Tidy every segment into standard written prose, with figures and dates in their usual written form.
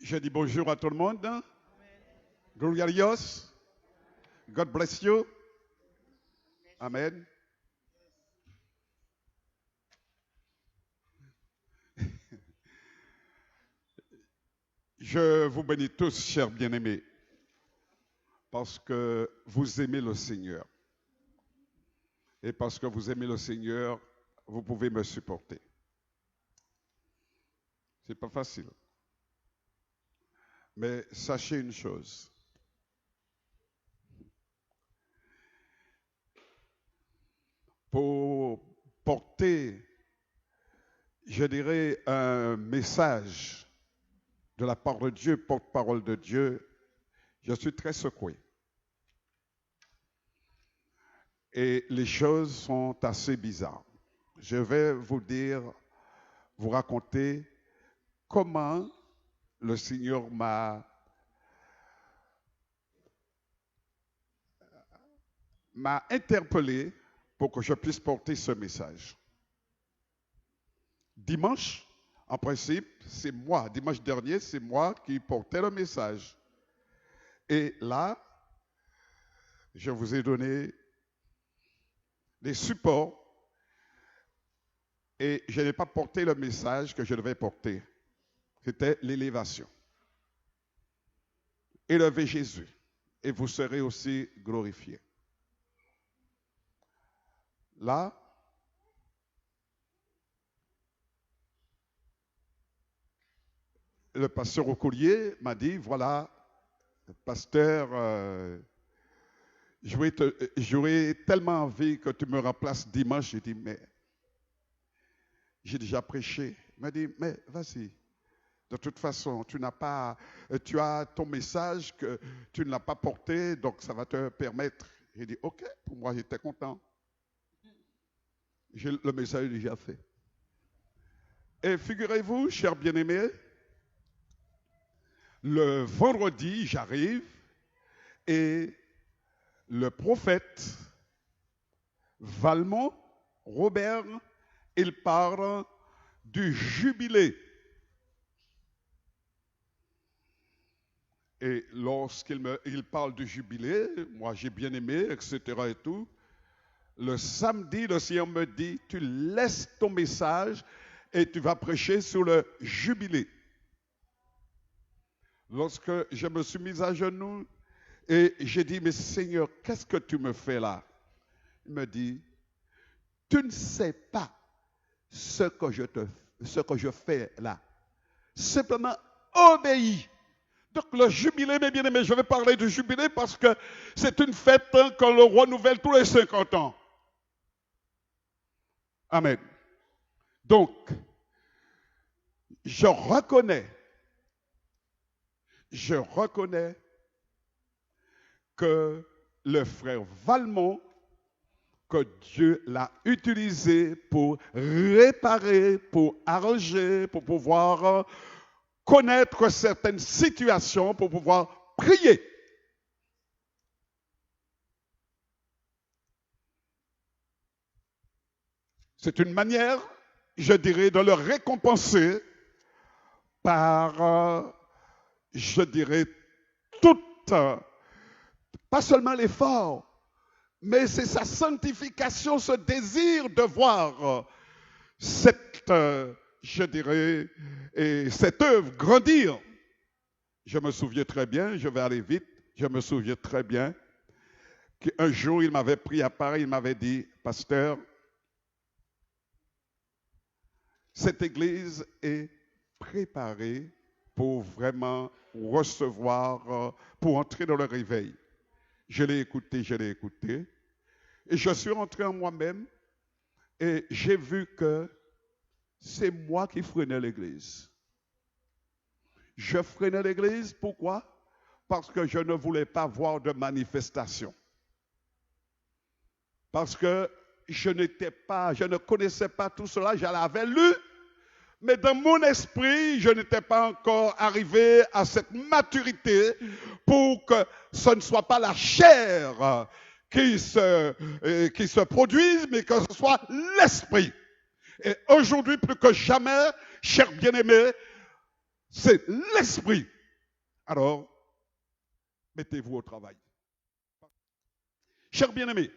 Je dis bonjour à tout le monde. Gloria a Dios. God bless you. Amen. Je vous bénis tous, chers bien-aimés, parce que vous aimez le Seigneur. Et parce que vous aimez le Seigneur, vous pouvez me supporter. C'est pas facile. Mais sachez une chose. Pour porter, je dirais, un message de la part de Dieu, porte-parole de Dieu, je suis très secoué. Et les choses sont assez bizarres. Je vais vous raconter comment le Seigneur m'a interpellé pour que je puisse porter ce message. Dimanche, en principe, c'est moi. Dimanche dernier, c'est moi qui portais le message. Et là, je vous ai donné des supports et je n'ai pas porté le message que je devais porter. C'était l'élévation. Élevez Jésus et vous serez aussi glorifiés. Là, le pasteur au collier m'a dit, voilà, pasteur, j'aurais tellement envie que tu me remplaces dimanche. J'ai dit, mais j'ai déjà prêché. Il m'a dit, mais vas-y. De toute façon, tu as ton message que tu ne l'as pas porté, donc ça va te permettre. J'ai dit, ok, pour moi, j'étais content. Le message est déjà fait. Et figurez-vous, chers bien-aimés, le vendredi, j'arrive et le prophète Valmont, Robert, il parle du jubilé. Et lorsqu'il parle du jubilé, moi j'ai bien aimé, etc. et tout. Le samedi, le Seigneur me dit, tu laisses ton message et tu vas prêcher sur le jubilé. Lorsque je me suis mis à genoux et j'ai dit, mais Seigneur, qu'est-ce que tu me fais là? Il me dit, tu ne sais pas ce que je fais là. Simplement obéis. Donc le jubilé, mes bien-aimés, je vais parler du jubilé parce que c'est une fête que le renouvelle tous les 50 ans. Amen. Donc, je reconnais que le frère Valmont, que Dieu l'a utilisé pour réparer, pour arranger, pour pouvoir connaître certaines situations, pour pouvoir prier. C'est une manière, je dirais, de le récompenser par, je dirais, pas seulement l'effort, mais c'est sa sanctification, ce désir de voir cette, je dirais, et cette œuvre grandir. Je me souviens très bien, je vais aller vite, je me souviens très bien qu'un jour il m'avait pris à part, il m'avait dit, pasteur, cette église est préparée pour vraiment recevoir, pour entrer dans le réveil. Je l'ai écouté, et je suis rentré en moi-même, et j'ai vu que c'est moi qui freinais l'église. Je freinais l'église, pourquoi? Parce que je ne voulais pas voir de manifestation. Parce que je ne connaissais pas tout cela, je l'avais lu, mais dans mon esprit, je n'étais pas encore arrivé à cette maturité pour que ce ne soit pas la chair qui se produise, mais que ce soit l'esprit. Et aujourd'hui, plus que jamais, chers bien-aimés, c'est l'esprit Alors, mettez-vous au travail. Chers bien-aimés,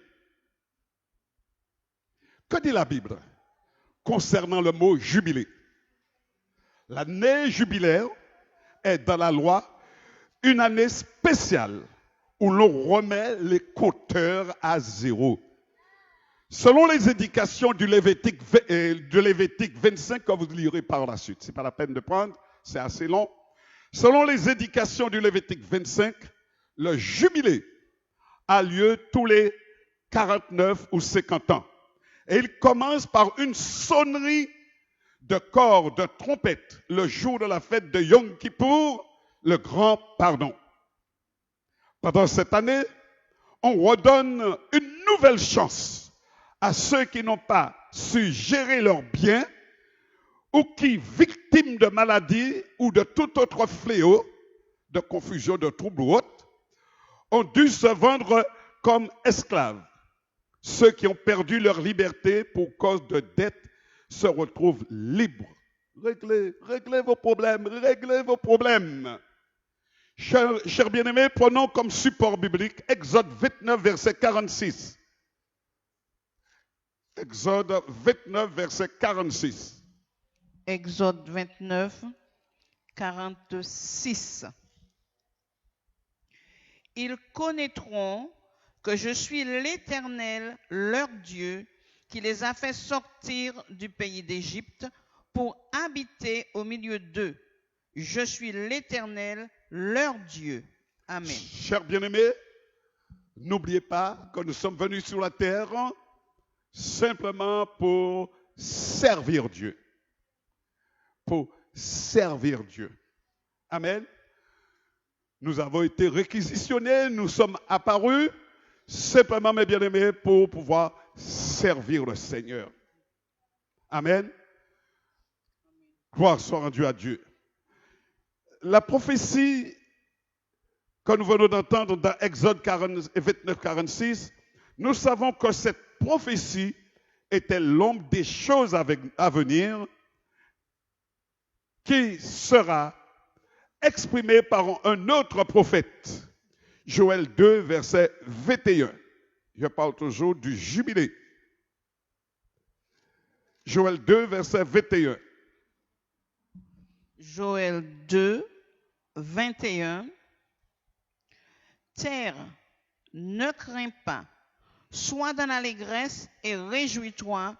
que dit la Bible concernant le mot jubilé? L'année jubilaire est dans la loi une année spéciale où l'on remet les compteurs à zéro. Selon les indications du Lévitique 25 que vous lirez par la suite, ce n'est pas la peine de prendre, c'est assez long. Selon les indications du Lévitique 25, le jubilé a lieu tous les 49 ou 50 ans. Et il commence par une sonnerie de corps, de trompette, le jour de la fête de Yom Kippour, le grand pardon. Pendant cette année, on redonne une nouvelle chance à ceux qui n'ont pas su gérer leurs biens ou qui, victimes de maladies ou de tout autre fléau, de confusion, de troubles ou autres, ont dû se vendre comme esclaves. Ceux qui ont perdu leur liberté pour cause de dettes se retrouvent libres. Réglez vos problèmes, réglez vos problèmes. Chers bien-aimés, prenons comme support biblique Exode 29, verset 46. Exode 29, verset 46. Exode 29, 46. Ils connaîtront que je suis l'Éternel, leur Dieu, qui les a fait sortir du pays d'Égypte pour habiter au milieu d'eux. Je suis l'Éternel, leur Dieu. Amen. Chers bien-aimés, n'oubliez pas que nous sommes venus sur la terre simplement pour servir Dieu. Pour servir Dieu. Amen. Nous avons été réquisitionnés, nous sommes apparus simplement, mes bien-aimés, pour pouvoir servir le Seigneur. Amen. Gloire soit rendue à Dieu. La prophétie que nous venons d'entendre dans Exode 29, 46, nous savons que cette prophétie était l'ombre des choses à venir qui sera exprimée par un autre prophète. Joël 2, verset 21. Je parle toujours du jubilé. Joël 2, verset 21. Joël 2, 21. Terre, ne crains pas, sois dans l'allégresse et réjouis-toi,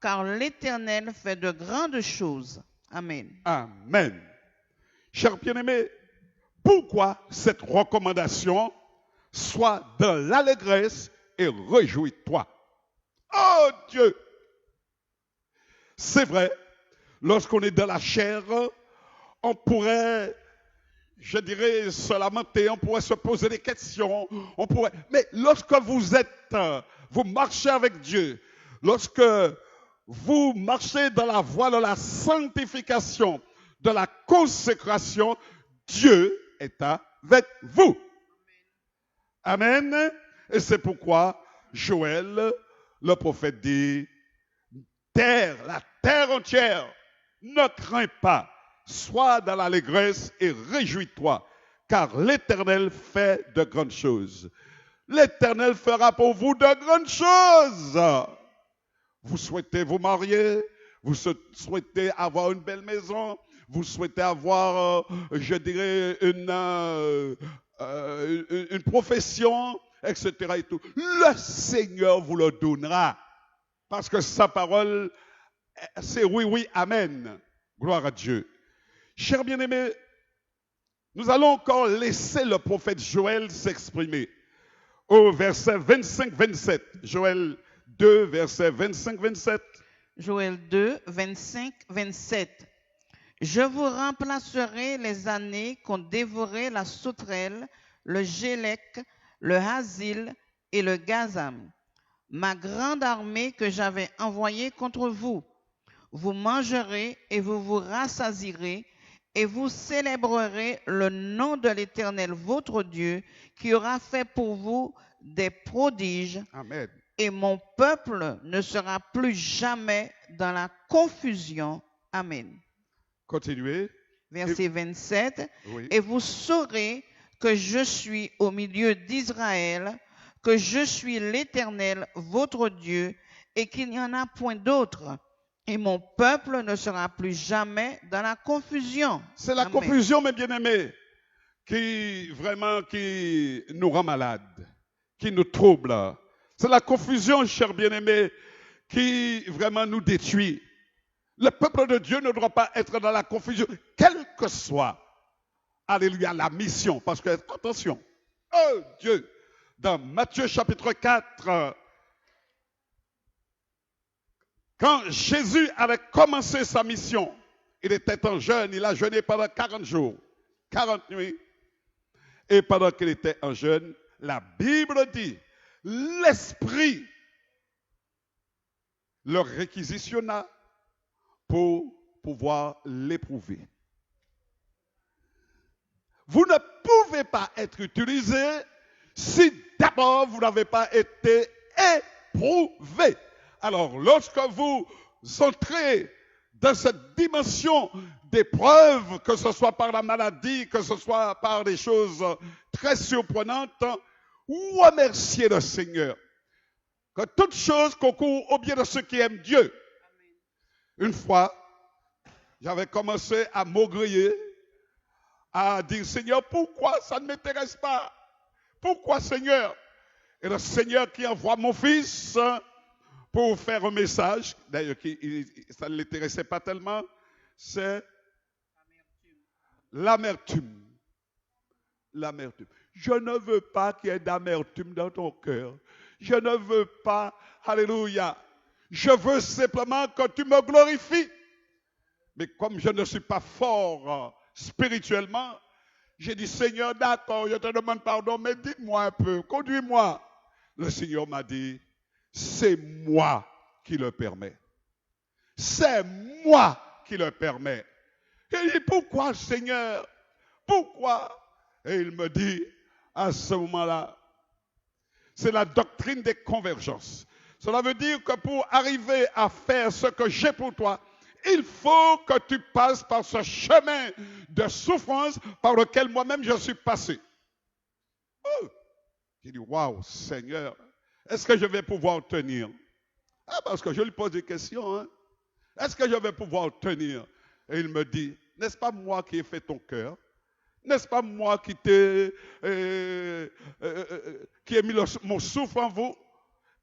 car l'Éternel fait de grandes choses. Amen. Amen. Chers bien-aimés, pourquoi cette recommandation? Sois dans l'allégresse et réjouis-toi. Oh Dieu! C'est vrai, lorsqu'on est dans la chair, on pourrait, je dirais, se lamenter, on pourrait se poser des questions, mais lorsque vous marchez avec Dieu, lorsque vous marchez dans la voie de la sanctification, de la consécration, Dieu est avec vous. Amen. Et c'est pourquoi Joël, le prophète, dit, la terre entière, ne crains pas, sois dans l'allégresse et réjouis-toi, car l'Éternel fait de grandes choses. L'Éternel fera pour vous de grandes choses. Vous souhaitez vous marier, vous souhaitez avoir une belle maison, vous souhaitez avoir, je dirais, une profession, etc. Et tout. Le Seigneur vous le donnera. Parce que sa parole, c'est oui, oui, amen. Gloire à Dieu. Chers bien-aimés, nous allons encore laisser le prophète Joël s'exprimer. Au verset 25-27. Joël 2, verset 25-27. Joël 2, 25-27. Je vous remplacerai les années qu'ont dévoré la sauterelle, le gélec, le hasil et le gazam, ma grande armée que j'avais envoyée contre vous. Vous mangerez et vous vous rassasierez et vous célébrerez le nom de l'Éternel votre Dieu qui aura fait pour vous des prodiges. Amen. Et mon peuple ne sera plus jamais dans la confusion. Amen. Continuez. verset 27. Oui. Et vous saurez que je suis au milieu d'Israël, que je suis l'Éternel, votre Dieu, et qu'il n'y en a point d'autre. Et mon peuple ne sera plus jamais dans la confusion. C'est la Amen. confusion, mes bien-aimés, qui nous rend malades, qui nous trouble. C'est la confusion, chers bien-aimés, qui vraiment nous détruit. Le peuple de Dieu ne doit pas être dans la confusion, quelle que soit, alléluia, la mission. Parce que, attention, oh Dieu, dans Matthieu chapitre 4, quand Jésus avait commencé sa mission, il était en jeûne, il a jeûné pendant 40 jours, 40 nuits. Et pendant qu'il était en jeûne, la Bible dit, l'Esprit le réquisitionna pour pouvoir l'éprouver. Vous ne pouvez pas être utilisé si d'abord vous n'avez pas été éprouvé. Alors, lorsque vous entrez dans cette dimension d'épreuve, que ce soit par la maladie, que ce soit par des choses très surprenantes, remerciez le Seigneur. Que toute chose concourt au bien de ceux qui aiment Dieu. Une fois, j'avais commencé à maugréer, à dire, Seigneur, pourquoi ça ne m'intéresse pas? Pourquoi, Seigneur? Et le Seigneur qui envoie mon fils pour faire un message, d'ailleurs, ça ne l'intéressait pas tellement, c'est l'amertume. L'amertume. Je ne veux pas qu'il y ait d'amertume dans ton cœur. Je ne veux pas, alléluia. Je veux simplement que tu me glorifies. Mais comme je ne suis pas fort spirituellement, j'ai dit, Seigneur, d'accord, je te demande pardon, mais dites-moi un peu, conduis-moi. Le Seigneur m'a dit, c'est moi qui le permets. C'est moi qui le permets. Et il dit, pourquoi, Seigneur? Pourquoi? Et il me dit, à ce moment-là, c'est la doctrine des convergences. Cela veut dire que pour arriver à faire ce que j'ai pour toi, il faut que tu passes par ce chemin de souffrance par lequel moi-même je suis passé. Oh. J'ai dit, waouh, Seigneur, est-ce que je vais pouvoir tenir? Ah, parce que je lui pose des questions. Hein? Est-ce que je vais pouvoir tenir? Et il me dit, n'est-ce pas moi qui ai fait ton cœur? N'est-ce pas moi qui ai mis mon souffle en vous?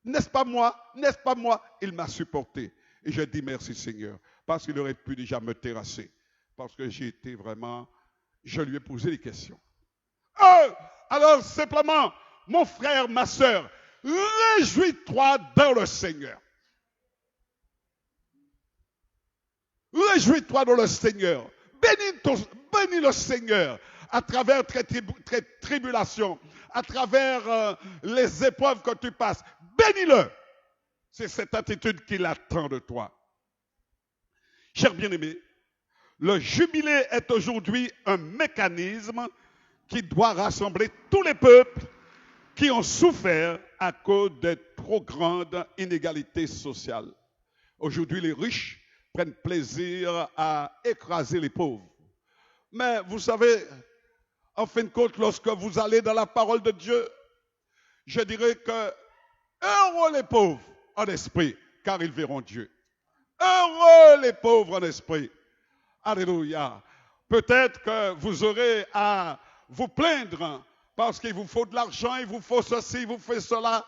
N'est-ce pas moi? N'est-ce pas moi? Il m'a supporté. Et je dis merci Seigneur, parce qu'il aurait pu déjà me terrasser. Parce que j'ai été vraiment, je lui ai posé des questions. Oh, alors simplement, mon frère, ma soeur, réjouis-toi dans le Seigneur. Réjouis-toi dans le Seigneur. Bénis le Seigneur à travers tes tribulations, à travers les épreuves que tu passes. Bénis-le. C'est cette attitude qu'il attend de toi. Chers bien-aimés, le jubilé est aujourd'hui un mécanisme qui doit rassembler tous les peuples qui ont souffert à cause de trop grandes inégalités sociales. Aujourd'hui, les riches prennent plaisir à écraser les pauvres. Mais vous savez, en fin de compte, lorsque vous allez dans la parole de Dieu, je dirais que heureux les pauvres en esprit, car ils verront Dieu. Heureux les pauvres en esprit. Alléluia. Peut-être que vous aurez à vous plaindre parce qu'il vous faut de l'argent, il vous faut ceci, il vous faut cela.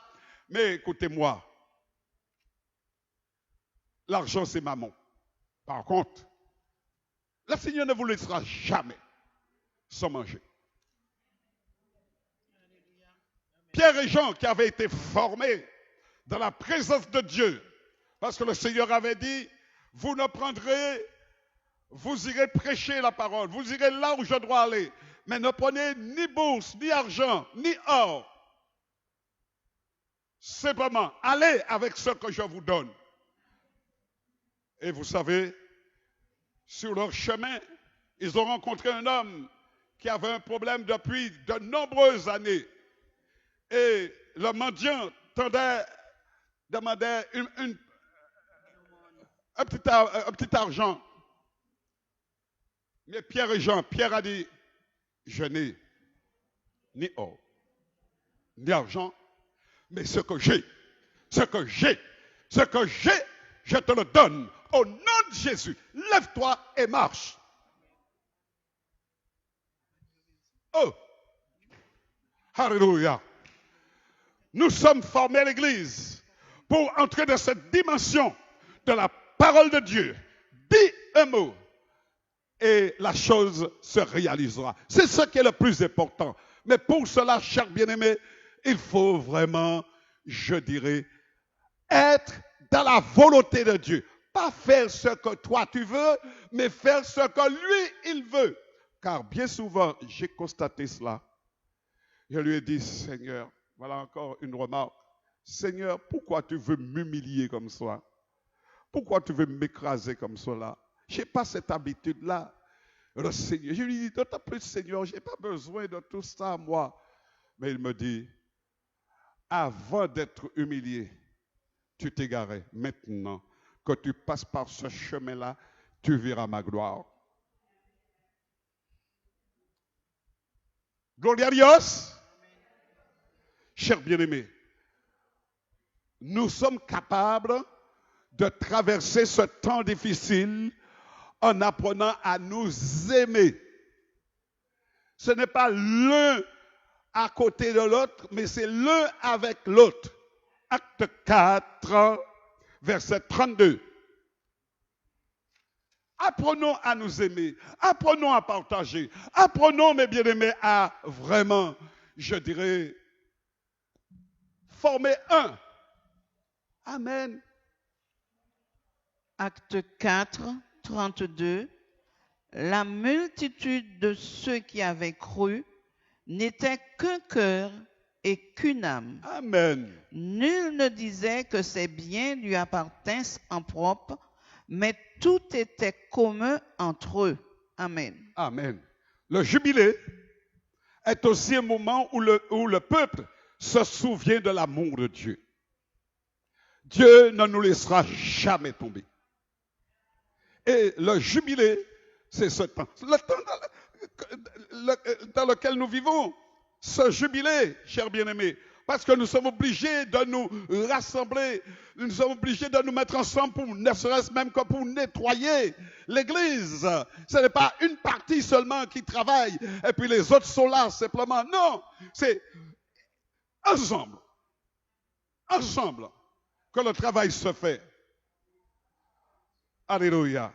Mais écoutez-moi, l'argent c'est maman. Par contre, le Seigneur ne vous laissera jamais sans manger. Pierre et Jean qui avaient été formés dans la présence de Dieu, parce que le Seigneur avait dit, vous ne prendrez, vous irez prêcher la parole, vous irez là où je dois aller, mais ne prenez ni bourse, ni argent, ni or. Simplement, allez avec ce que je vous donne. Et vous savez, sur leur chemin, ils ont rencontré un homme qui avait un problème depuis de nombreuses années. Et le mendiant demandait un petit argent. Mais Pierre et Jean, Pierre a dit, je n'ai ni or, ni argent, mais ce que j'ai, je te le donne. Au nom de Jésus, lève-toi et marche. Oh, alléluia. Nous sommes formés à l'église pour entrer dans cette dimension de la parole de Dieu. Dis un mot et la chose se réalisera. C'est ce qui est le plus important. Mais pour cela, chers bien-aimés, il faut vraiment, je dirais, être dans la volonté de Dieu. Pas faire ce que toi tu veux, mais faire ce que lui, il veut. Car bien souvent, j'ai constaté cela. Je lui ai dit, Seigneur, voilà encore une remarque. Seigneur, pourquoi tu veux m'humilier comme ça? Pourquoi tu veux m'écraser comme cela? Je n'ai pas cette habitude-là. Le Seigneur, je lui dis, d'autant plus, Seigneur, je n'ai pas besoin de tout ça, moi. Mais il me dit, avant d'être humilié, tu t'égarais. Maintenant que tu passes par ce chemin-là, tu verras ma gloire. Gloria a Dios. Chers bien-aimés, nous sommes capables de traverser ce temps difficile en apprenant à nous aimer. Ce n'est pas l'un à côté de l'autre, mais c'est l'un avec l'autre. Acte 4, verset 32. Apprenons à nous aimer, apprenons à partager, apprenons, mes bien-aimés, à vraiment, je dirais, former un. Amen. Acte 4, 32. La multitude de ceux qui avaient cru n'était qu'un cœur et qu'une âme. Amen. Nul ne disait que ses biens lui appartinssent en propre, mais tout était commun entre eux. Amen. Amen. Le jubilé est aussi un moment où le peuple se souvient de l'amour de Dieu. Dieu ne nous laissera jamais tomber. Et le jubilé, c'est ce temps. Le temps dans lequel nous vivons, ce jubilé, chers bien-aimés, parce que nous sommes obligés de nous rassembler, nous sommes obligés de nous mettre ensemble pour, ne serait-ce même que pour nettoyer l'église. Ce n'est pas une partie seulement qui travaille et puis les autres sont là simplement. Non, c'est ensemble que le travail se fait. Alléluia.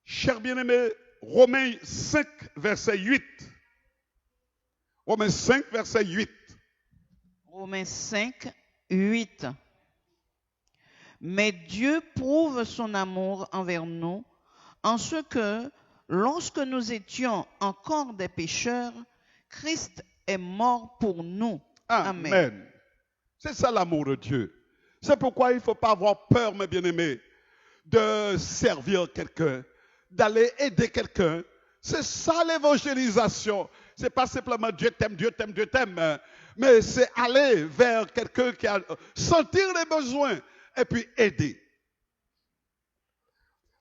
Chers bien-aimés, Romains 5, verset 8. Romains 5, verset 8. Romains 5, 8. Mais Dieu prouve son amour envers nous en ce que, lorsque nous étions encore des pécheurs, Christ est mort pour nous. Amen. Amen. C'est ça l'amour de Dieu. C'est pourquoi il ne faut pas avoir peur, mes bien-aimés, de servir quelqu'un, d'aller aider quelqu'un. C'est ça l'évangélisation. Ce n'est pas simplement Dieu t'aime, Dieu t'aime, Dieu t'aime, mais c'est aller vers quelqu'un qui a sentir les besoins et puis aider.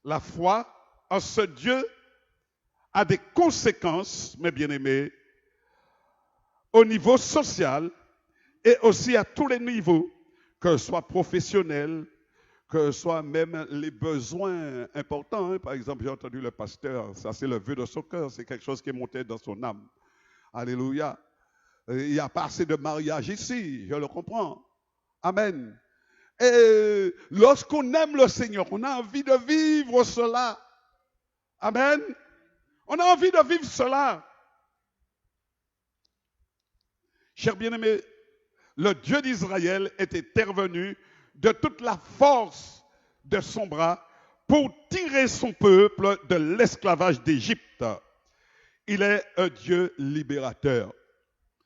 La foi en ce Dieu a des conséquences, mes bien-aimés, au niveau social et aussi à tous les niveaux, que ce soit professionnel, que ce soit même les besoins importants. Par exemple, j'ai entendu le pasteur, ça c'est le vœu de son cœur, c'est quelque chose qui est monté dans son âme. Alléluia. Il n'y a pas assez de mariage ici, je le comprends. Amen. Et lorsqu'on aime le Seigneur, on a envie de vivre cela. Amen. On a envie de vivre cela. Chers bien-aimés, le Dieu d'Israël est intervenu de toute la force de son bras pour tirer son peuple de l'esclavage d'Égypte. Il est un Dieu libérateur.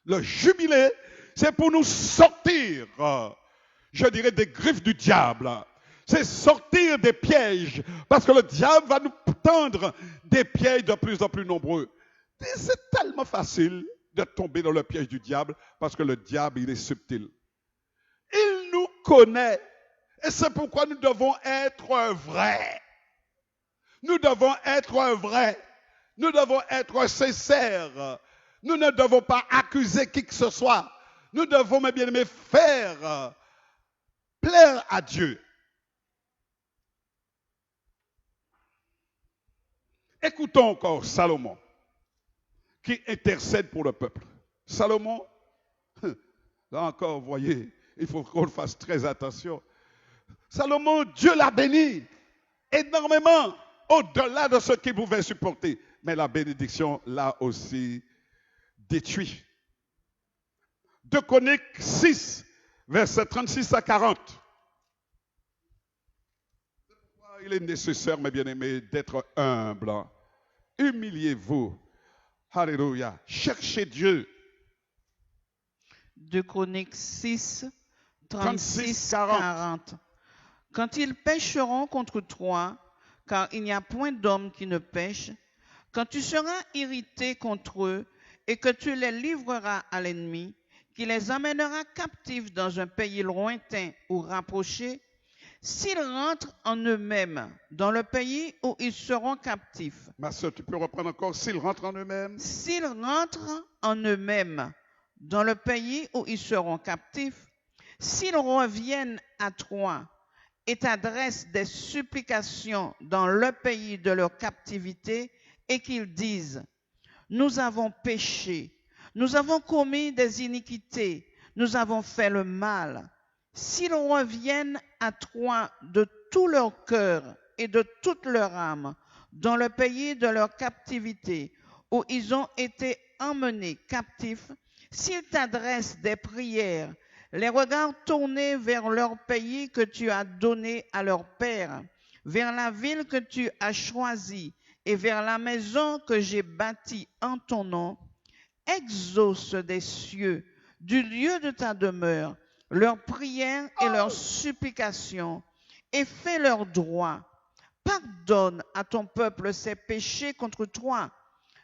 Le jubilé, c'est pour nous sortir, je dirais, des griffes du diable. C'est sortir des pièges, parce que le diable va nous tendre des pièges de plus en plus nombreux. Et c'est tellement facile de tomber dans le piège du diable, parce que le diable, il est subtil. Il nous connaît. Et c'est pourquoi nous devons être vrais. Nous devons être vrais. Nous devons être sincères. Nous ne devons pas accuser qui que ce soit. Nous devons, mes bien-aimés, faire plaire à Dieu. Écoutons encore Salomon, qui intercède pour le peuple. Salomon, là encore, vous voyez, il faut qu'on fasse très attention. Salomon, Dieu l'a béni énormément, au-delà de ce qu'il pouvait supporter. Mais la bénédiction l'a aussi détruit. 2 Chroniques 6, versets 36 à 40. Il est nécessaire, mes bien-aimés, d'être humble. Humiliez-vous. Alléluia. Cherchez Dieu. 2 Chroniques 6, 36, 40. 40. Quand ils pécheront contre toi, car il n'y a point d'homme qui ne pêche, quand tu seras irrité contre eux et que tu les livreras à l'ennemi, qui les amènera captifs dans un pays lointain ou rapproché, s'ils rentrent en eux-mêmes dans le pays où ils seront captifs. Ma soeur, tu peux reprendre encore. S'ils rentrent en eux-mêmes. S'ils rentrent en eux-mêmes dans le pays où ils seront captifs, s'ils reviennent à toi et t'adressent des supplications dans le pays de leur captivité et qu'ils disent, nous avons péché, nous avons commis des iniquités, nous avons fait le mal. S'ils reviennent à toi de tout leur cœur et de toute leur âme dans le pays de leur captivité où ils ont été emmenés captifs, s'ils t'adressent des prières, les regards tournés vers leur pays que tu as donné à leur père, vers la ville que tu as choisie et vers la maison que j'ai bâtie en ton nom, exauce des cieux, du lieu de ta demeure, leurs prières et leurs supplications, et fais leur droit. Pardonne à ton peuple ses péchés contre toi.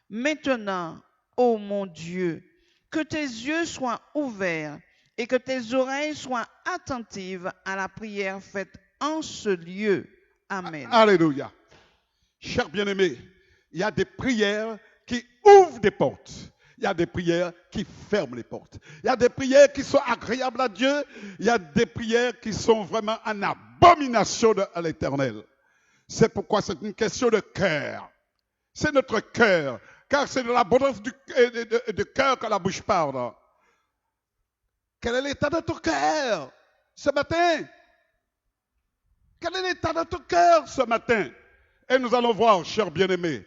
Maintenant, ô mon Dieu, que tes yeux soient ouverts et que tes oreilles soient attentives à la prière faite en ce lieu. Amen. Alléluia. Chers bien-aimés, il y a des prières qui ouvrent des portes. Il y a des prières qui ferment les portes. Il y a des prières qui sont agréables à Dieu. Il y a des prières qui sont vraiment en abomination à l'Éternel. C'est pourquoi c'est une question de cœur. C'est notre cœur. Car c'est de l'abondance du cœur que la bouche parle. Quel est l'état de ton cœur ce matin? Quel est l'état de ton cœur ce matin? Et nous allons voir, chers bien-aimés,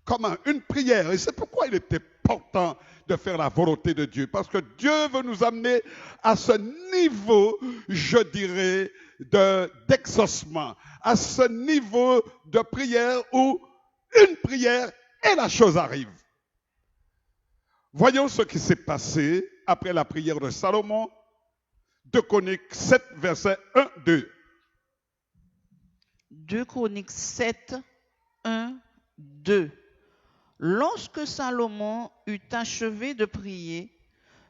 comment une prière, et c'est pourquoi il est important de faire la volonté de Dieu, parce que Dieu veut nous amener à ce niveau, je dirais, d'exaucement, à ce niveau de prière où une prière et la chose arrive. Voyons ce qui s'est passé après la prière de Salomon, 2 Chroniques 7, versets 1, 2. 2 Chroniques 7, 1, 2. Lorsque Salomon eut achevé de prier,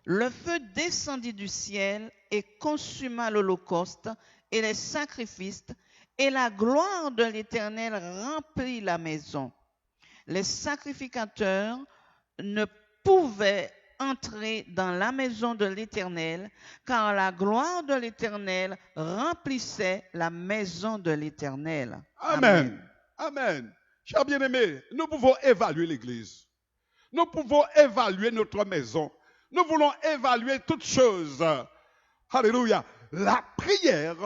le feu descendit du ciel et consuma l'holocauste et les sacrifices, et la gloire de l'Éternel remplit la maison. Les sacrificateurs ne pouvaient entrer dans la maison de l'Éternel, car la gloire de l'Éternel remplissait la maison de l'Éternel. Amen. Amen. Chers bien-aimés, nous pouvons évaluer l'Église. Nous pouvons évaluer notre maison. Nous voulons évaluer toutes choses. Alléluia. La prière,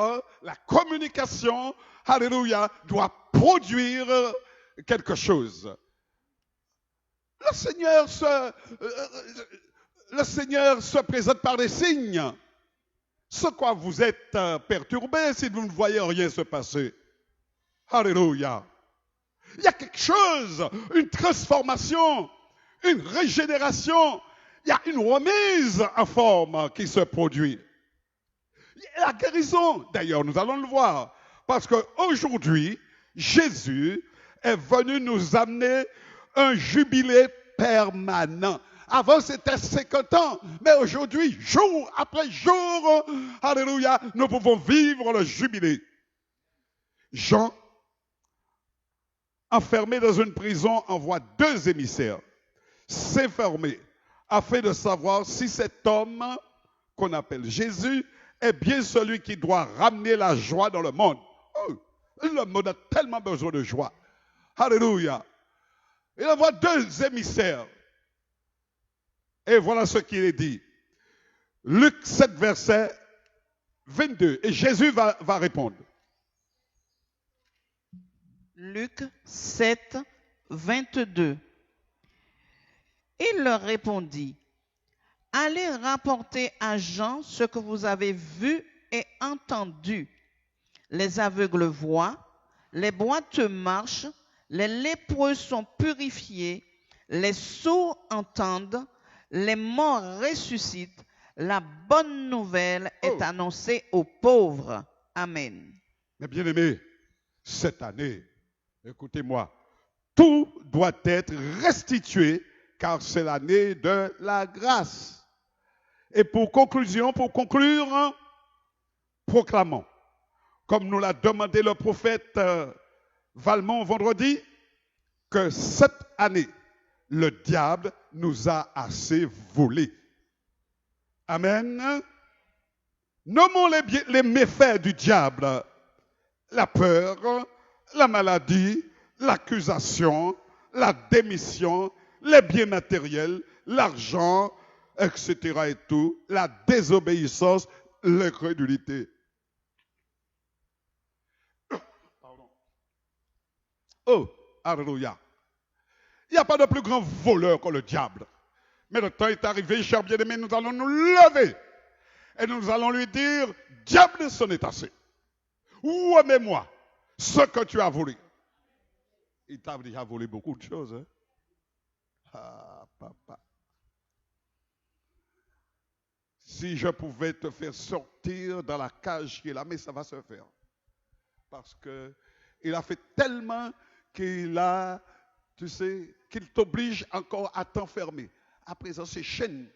la communication, alléluia, doit produire quelque chose. Le Seigneur se présente par des signes. Ce quoi vous êtes perturbé si vous ne voyez rien se passer. Alléluia. Il y a quelque chose, une transformation, une régénération. Il y a une remise en forme qui se produit. La guérison, d'ailleurs, nous allons le voir. Parce qu'aujourd'hui, Jésus est venu nous amener un jubilé permanent. Avant, c'était 50 ans. Mais aujourd'hui, jour après jour, alléluia, nous pouvons vivre le jubilé. Jean, enfermé dans une prison, envoie 2 émissaires s'informer afin de savoir si cet homme qu'on appelle Jésus est bien celui qui doit ramener la joie dans le monde. Oh, le monde a tellement besoin de joie. Alléluia. Il envoie 2 émissaires. Et voilà ce qu'il est dit. Luc 7, verset 22. Et Jésus va répondre. Luc 7, 22. Il leur répondit, allez rapporter à Jean ce que vous avez vu et entendu. Les aveugles voient, les boiteux marchent, les lépreux sont purifiés, les sourds entendent, les morts ressuscitent. La bonne nouvelle est annoncée aux pauvres. Amen. Mes bien-aimés, cette année, écoutez-moi, tout doit être restitué car c'est l'année de la grâce. Et pour conclure, proclamons, comme nous l'a demandé le prophète Valmont vendredi, que cette année, le diable nous a assez volé. Amen. Nommons les méfaits du diable: la peur, la maladie, l'accusation, la démission, les biens matériels, l'argent, etc. et tout, la désobéissance, l'incrédulité. Pardon. Oh, alléluia. Il n'y a pas de plus grand voleur que le diable. Mais le temps est arrivé, chers bien-aimés, nous allons nous lever et nous allons lui dire, diable, ce n'est assez. Remets-moi ce que tu as volé. Il t'a déjà volé beaucoup de choses. Hein? Ah, papa. Si je pouvais te faire sortir dans la cage qui est là, mais ça va se faire. Parce qu'il a fait tellement qu'il a, tu sais, qu'il t'oblige encore à t'enfermer. À présent, c'est chaîne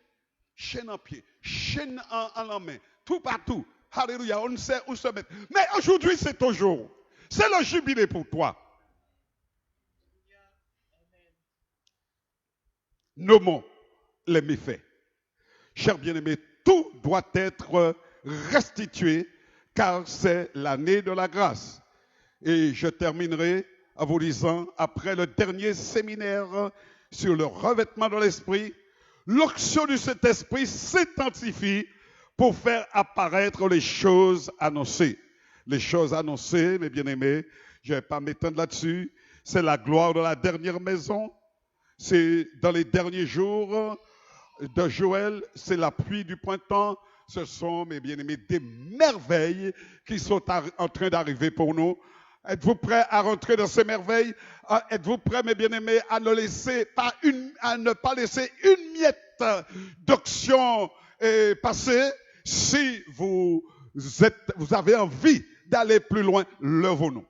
en pied, chaîne en main, tout partout. Alléluia, on ne sait où se mettre. Mais aujourd'hui, c'est ton jour. C'est le jubilé pour toi. Nommons les méfaits. Chers bien-aimés, tout doit être restitué car c'est l'année de la grâce. Et je terminerai en vous disant, après le dernier séminaire sur le revêtement de l'esprit, l'onction du Saint-Esprit s'intensifie pour faire apparaître les choses annoncées. Les choses annoncées, mes bien-aimés, je ne vais pas m'étendre là-dessus, c'est la gloire de la dernière maison. C'est dans les derniers jours de Joël, c'est la pluie du printemps. Ce sont, mes bien-aimés, des merveilles qui sont en train d'arriver pour nous. Êtes-vous prêts à rentrer dans ces merveilles? Êtes-vous prêts, mes bien-aimés, à ne pas laisser une miette d'onction passer? Si vous avez envie d'aller plus loin, levons-nous.